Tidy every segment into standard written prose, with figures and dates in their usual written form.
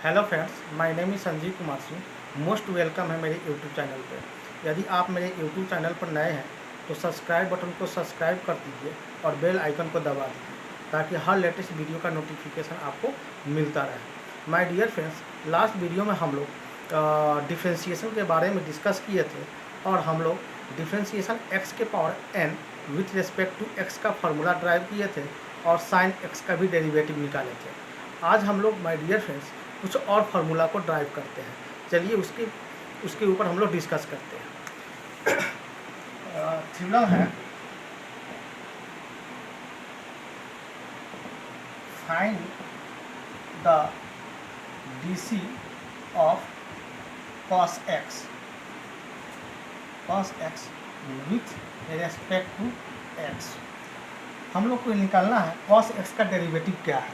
Hello friends, my name is Sanjeev Kumar Singh. Most welcome है मेरे YouTube channel पे। यदि आप मेरे यूट्यूब चैनल पर नए हैं तो सब्सक्राइब बटन को सब्सक्राइब कर दीजिए और बेल आइकन को दबा दीजिए ताकि हर लेटेस्ट वीडियो का नोटिफिकेशन आपको मिलता रहे। My dear friends, last video में हम लोग डिफ्रेंशिएशन के बारे में डिस्कस किए थे और हम लोग डिफ्रेंशिएशन एक्स के power n with respect to x का फार्मूला ड्राइव किए थे और साइन एक्स का भी डेरिवेटिव निकाले थे। आज हम लोग माय डियर फ्रेंड्स कुछ और फार्मूला को ड्राइव करते हैं। चलिए उसके ऊपर हम लोग डिस्कस करते हैं। थ्योरम है find the DC of cos x with respect to x। हम लोग को निकालना है cos x का डेरिवेटिव क्या है,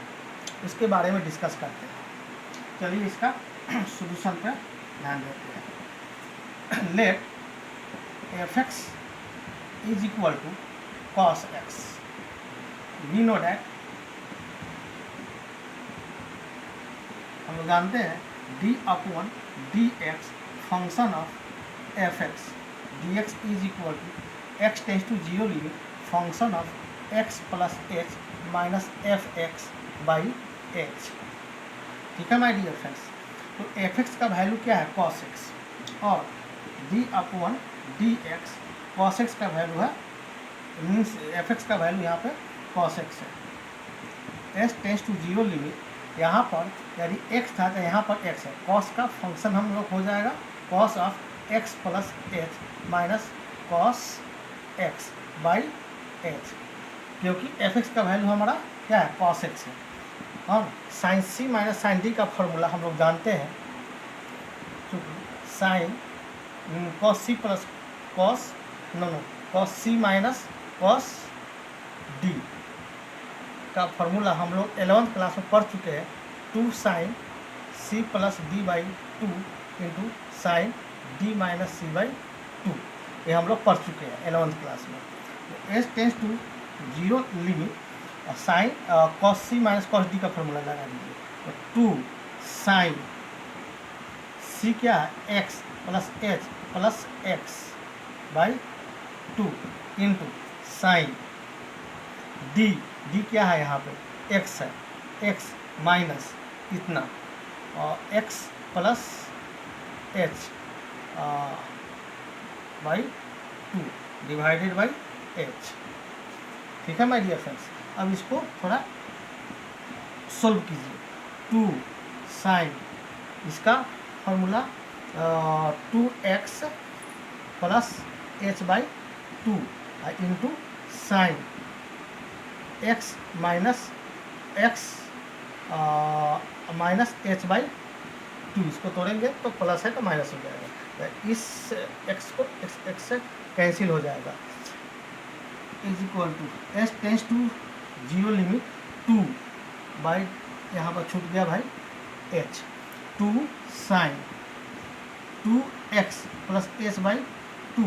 उसके बारे में डिस्कस करते हैं। चलिए इसका सॉल्यूशन पर ध्यान देते हैं। Let f(x) is equal to cos x। We know that, हम लोग जानते हैं d/dx function of f(x) dx is equal to x tends to 0 limit function of x plus h minus f(x) by h। ठीक है my dear friends. तो f(x) का value क्या है cos x और d/dx cos x का value है, means f(x) का वैल्यू यहाँ पे cos x है। s टेंस टू 0 लिमिट, यहाँ पर यदि x था तो यहाँ पर x है। cos का फंक्शन हम लोग हो जाएगा cos of x plus h minus cos x by h, क्योंकि f(x) का वैल्यू हमारा क्या है cos x है। और sine C minus sine D का फॉर्मूला हम लोग जानते हैं, क्योंकि sine cos C plus cos C minus cos D का फॉर्मूला हम लोग 11th क्लास में पढ़ चुके हैं। 2 sine C plus D by 2 into sine D minus C by 2, ये हम लोग पढ़ चुके हैं 11th क्लास में। एस tends to 0 limit sine cos C minus cos D का फॉर्मूला लगा दीजिए। तो 2 साइन सी क्या है x plus h plus x by 2 into sine D, D क्या है यहाँ पे एक्स है, एक्स माइनस इतना और x plus H by 2 divided by H. ठीक है माय डियर फ्रेंड्स। अब इसको थोड़ा सोल्व कीजिए। 2 साइन, इसका formula 2x plus h by 2 into sign x minus x minus h by 2, इसको तोड़ेंगे तो प्लस है तो माइनस हो जाएगा, तो इस x को x से कैंसिल हो जाएगा। इज इक्वल टू एस टेंस टू 0 लिमिट 2 बाई, यहाँ पर छूट गया भाई h, 2 sine 2x plus h by 2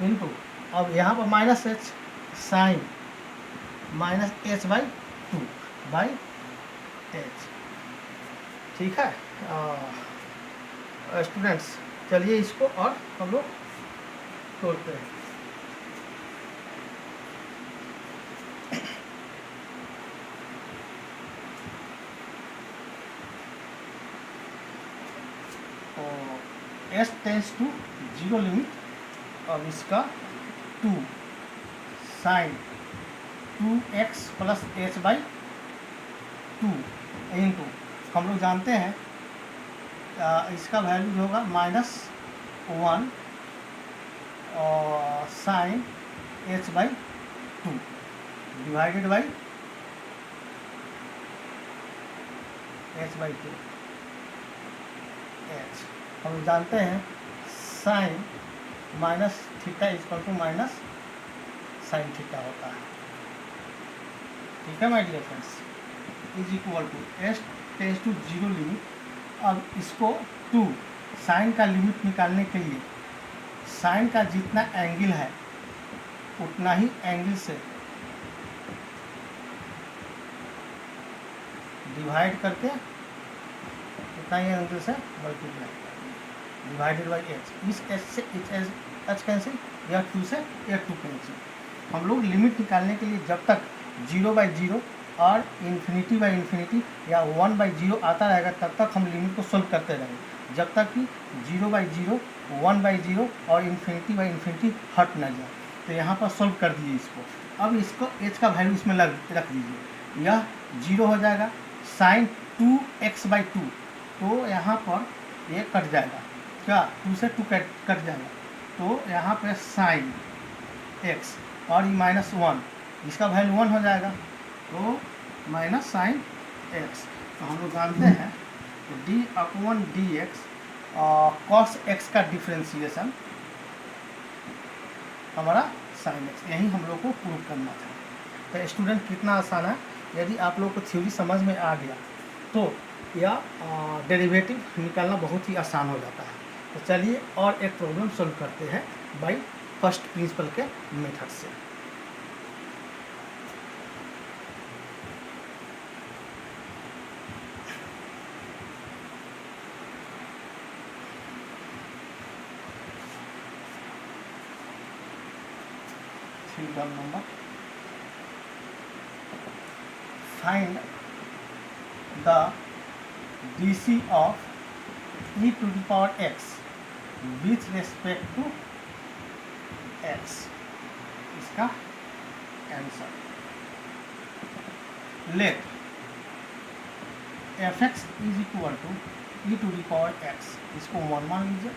into, अब यहाँ पर minus h sine minus h by 2 by h। ठीक है स्टूडेंट्स, चलिए इसको और हम लोग तोड़ते हैं। एस टेंस टू 0 लिमिट, अब इसका 2 sine 2x plus h by 2 into, हम लोग जानते हैं इसका वैल्यू जो होगा -1 और sine h by 2 divided by h by 2 h। हम जानते हैं sine minus theta equal to minus sine theta होता है। ठीक है my dear friends. Is equal to एस टेंस टू 0 लिमिट, अब इसको 2 साइन का लिमिट निकालने के लिए साइन का जितना एंगल है उतना ही एंगल से डिवाइड करके कितना ही एंगल से मल्टीप्लाई डिवाइडेड बाई एच, इस एच से एच कैंसिल, यह 2 से यह 2 कैंसिल। हम लोग लिमिट निकालने के लिए जब तक 0/0 और इन्फिनिटी बाई इन्फिनिटी या 1/0 आता रहेगा तब तक हम लिमिट को सोल्व करते रहेंगे, जब तक कि 0/0, 1/0 और इन्फिनिटी बाई इन्फिनिटी हट ना जाए। तो यहाँ पर सोल्व कर दीजिए इसको। अब इसको एच का वैल्यू इसमें रख दीजिए, यह 0 हो जाएगा, साइन 2x/2, तो यहाँ पर ये कट जाएगा, क्या 2 से 2 कट जाएगा, तो यहाँ पे साइन x और ये -1, इसका वैल्यू 1 हो जाएगा, तो माइनस साइन x। तो हम लोग जानते हैं d/dx cos x का डिफ्रेंसिएशन हमारा साइन x, यही हम लोग को प्रूव करना था। तो स्टूडेंट कितना आसान है, यदि आप लोग को थ्योरी समझ में आ गया तो यह डेरिवेटिव निकालना बहुत ही आसान हो जाता है। तो चलिए और एक प्रॉब्लम सॉल्व करते हैं बाय फर्स्ट प्रिंसिपल के मेथड से। Number find the DC of e⁴x with respect to x, इसका answer. Let fx is equal to e⁴x, इसको 1 मान लीजिए।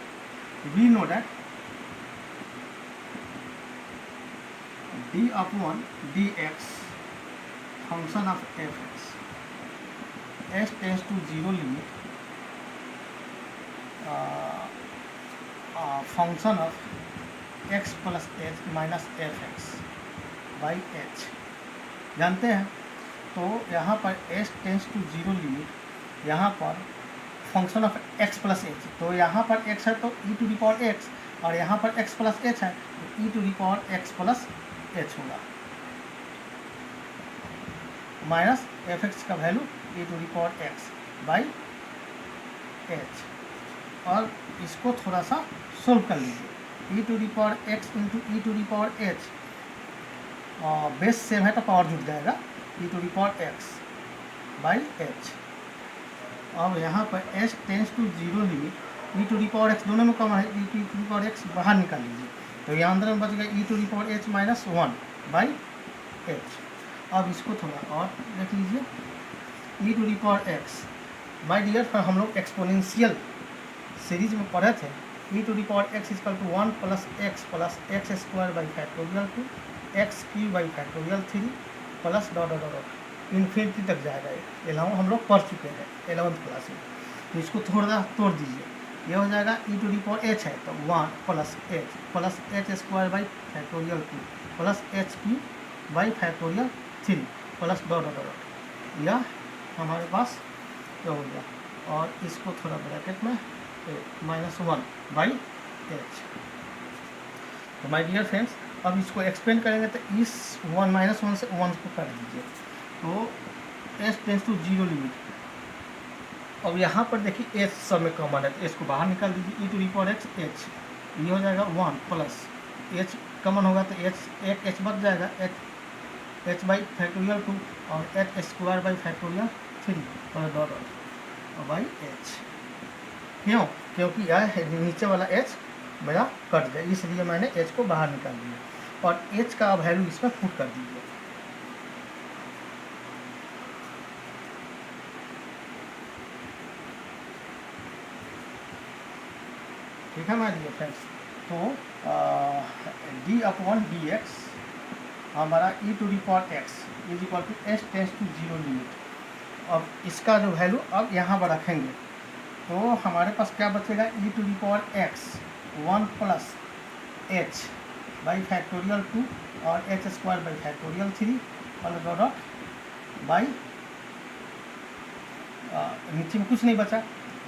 We know that d/dx function of fx, s tends to 0 limit function of x plus h minus fx by h जानते हैं। तो यहाँ पर s tends to 0 limit, यहाँ पर function of x plus h, तो यहाँ पर x है तो e⁴x, और यहाँ पर x प्लस h है तो e⁴x प्लस h होगा, माइनस fx का वैल्यू e⁴x बाई h, और इसको थोड़ा सा सोल्व कर लीजिए। e⁴x into e⁴h, base same है तो पावर जुट जाएगा, e⁴x बाई h। अब यहाँ पर s tends to 0 limit e⁴x दोनों में कॉमन है, e⁴x बाहर निकाल लीजिए, तो यहाँ अंदर में बच गया e⁴h माइनस 1 बाई h। अब इसको थोड़ा और देख लीजिए, e⁴x माय डियर, हम लोग एक्सपोनेंशियल सीरीज में पढ़े थे, e⁴x equal to 1 plus x square by factorial 2 x³ by factorial 3 plus dot dot dot infinity तक जाएगा। ये हम लोग पढ़ चुके हैं 11th क्लास में। तो इसको थोड़ा तोड़ दीजिए, ये हो जाएगा e⁴h है तो 1 plus h square by factorial 2 plus h³ by factorial 3 plus dot dot dot, यह हमारे पास क्या हो गया, और इसको थोड़ा ब्रैकेट में -1 बाई h। तो माय डियर फ्रेंड्स, अब इसको एक्सपेंड करेंगे तो इस -1 से 1 को कर दीजिए, तो s टेंस टू 0 लिमिट। अब यहाँ पर देखिए h सब में कॉमन है तो h को बाहर निकाल दीजिए, e⁴x h, ये हो जाएगा 1 प्लस h कॉमन होगा तो एक h बच जाएगा, h बाई फैक्टोरियल 2 और h स्क्वायर बाई फैक्टोरियल 3 और डॉट और बाई h। क्यों? क्योंकि यह नीचे वाला h मेरा कट गया, इसलिए मैंने h को बाहर निकाल दिया, और h का वैल्यू इसमें पुट कर दीजिए। ठीक है माय डियर फ्रेंड्स, तो d/dx हमारा e⁴x is equal to s tends to 0 limit. अब इसका जो वैल्यू अब यहाँ पर रखेंगे तो हमारे पास क्या बचेगा, e⁴x 1 plus h by factorial 2 और h square by factorial 3 plus dot dot by नीचे में कुछ नहीं बचा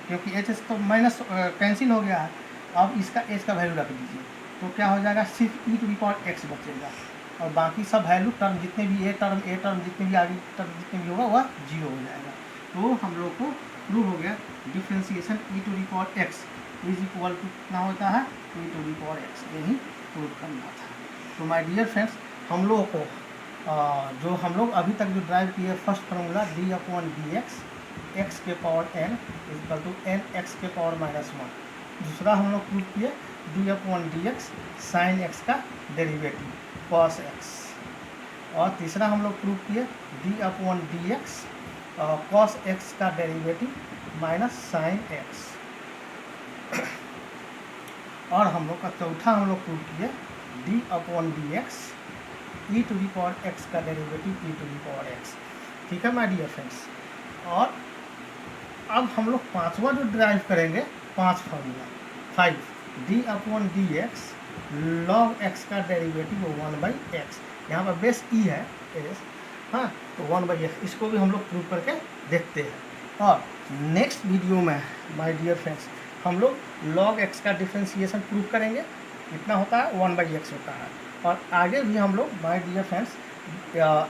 क्योंकि h तो माइनस कैंसिल हो गया है। अब इसका h का वैल्यू रख दीजिए तो क्या हो जाएगा, सिर्फ e⁴x बचेगा, और बाकी सब वैल्यू टर्म जितने भी ए टर्म जितने भी आगे टर्म जितने भी होगा वह 0 हो जाएगा। तो हम लोग को प्रूव हो गया differentiation e to the power x is equal to कितना होता है e to the power x, यही प्रूव करना था। तो माय डियर फ्रेंड्स, हम लोगों को जो हम लोग अभी तक जो ड्राइव किए first formula D upon D X के power N equal to N X के पावर -1। दूसरा हम लोग प्रूव किए D upon D X sine X का डेरिवेटिव कॉस एक्स। और तीसरा हम लोग प्रूव किए D upon D X cos X का डेरिवेटिव माइनस साइन एक्स। और हम लोग का चौथा हम लोग प्रूव किए D upon D X E to the power x का derivative e to the power x. ठीक है माय डियर फ्रेंड्स। और अब हम लोग पांचवा जो ड्राइव करेंगे 5 formula 5 D upon D x log x का डेरिवेटिव 1/x। यहाँ पर बेस ई है एस, हाँ, तो 1/x इसको भी हम लोग प्रूव करके देखते हैं। और नेक्स्ट वीडियो में माय डियर फ्रेंड्स हम लोग लॉग एक्स का डिफ्रेंसिएशन प्रूव करेंगे, कितना होता है 1/x होता है। और आगे भी हम लोग my dear friends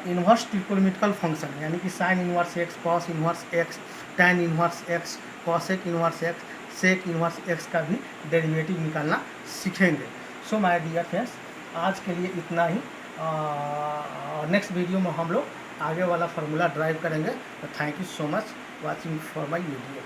inverse trigonometrical function यानी कि sine inverse X, cos inverse X, tan inverse X, cosec inverse X, sec inverse X का भी डेरिवेटिव निकालना सीखेंगे। सो माय डियर फ्रेंड्स आज के लिए इतना ही। नेक्स्ट वीडियो में हम लोग आगे वाला फार्मूला ड्राइव करेंगे। तो thank you so much watching for my video.